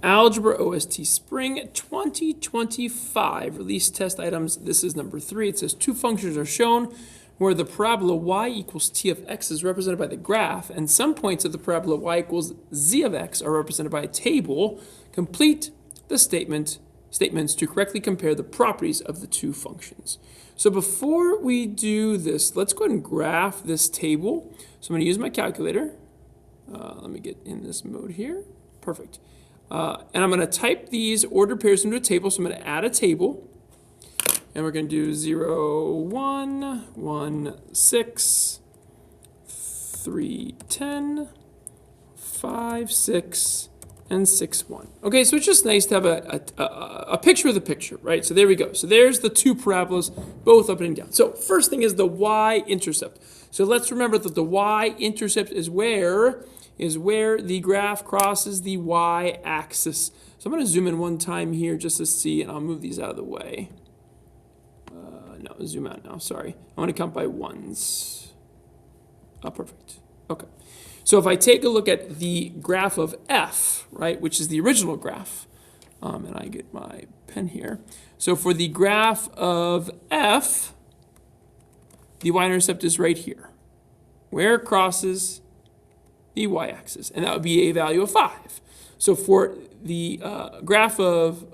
Algebra OST Spring 2025 release test items. This is number 3. It says two functions are shown where the parabola y equals t of x is represented by the graph, and some points of the parabola y equals z of x are represented by a table. Complete the statements to correctly compare the properties of the two functions. So before we do this, let's go ahead and graph this table. So I'm going to use my calculator. Let me get in this mode here. Perfect. And I'm going to type these ordered pairs into a table. So I'm going to add a table. And we're going to do 0, 1, 1, 6, 3, 10, 5, 6, and 6, 1. Okay, so it's just nice to have a picture of the picture, right? So there we go. So there's the two parabolas, both up and down. So first thing is the y-intercept. So let's remember that the y-intercept is where the graph crosses the y-axis. So I'm going to zoom in one time here just to see, and I'll move these out of the way. No, zoom out now, sorry. I want to count by ones. Oh, perfect. Okay. So if I take a look at the graph of f, right, which is the original graph, and I get my pen here. So for the graph of f, the y-intercept is right here, where it crosses the y-axis, and that would be a value of 5. So for the graph of,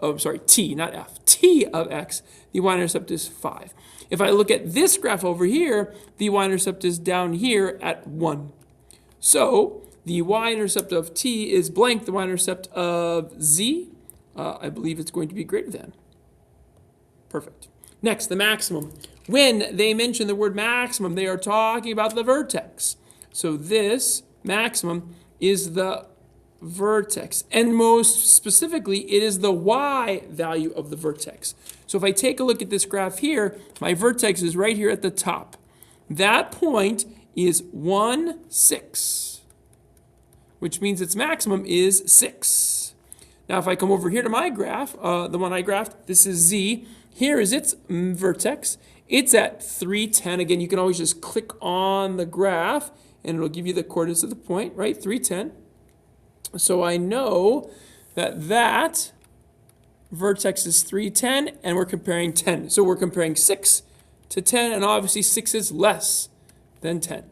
t, not f, t of x, the y-intercept is 5. If I look at this graph over here, the y-intercept is down here at 1. So the y-intercept of t is blank, the y-intercept of z, I believe it's going to be greater than. Perfect. Next, the maximum. When they mention the word maximum, they are talking about the vertex. So this maximum is the vertex, and most specifically it is the y value of the vertex. So if I take a look at this graph here, my vertex is right here at the top. That point is 1, 6, which means its maximum is 6. Now if I come over here to my graph, the one I graphed, this is z. Here is its vertex. It's at 310. Again, you can always just click on the graph and it'll give you the coordinates of the point, right? 310. So I know that that vertex is 310, and we're comparing 10. So we're comparing 6 to 10, and obviously 6 is less than 10.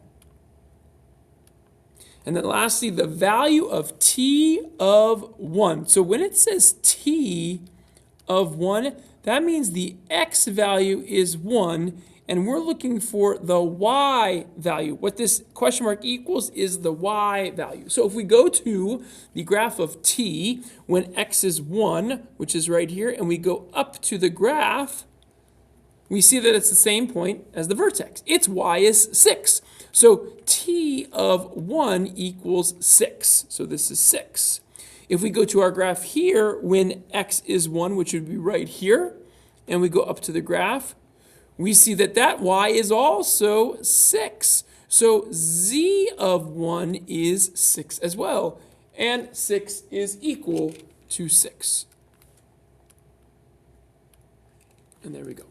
And then lastly, the value of t of 1. So when it says t of 1, that means the x value is 1, and we're looking for the y value. What this question mark equals is the y value. So if we go to the graph of t when x is 1, which is right here, and we go up to the graph, we see that it's the same point as the vertex. Its y is 6. So t of 1 equals 6. So this is 6. If we go to our graph here when x is 1, which would be right here, and we go up to the graph, we see that that y is also 6. So z of 1 is 6 as well. And 6 is equal to 6. And there we go.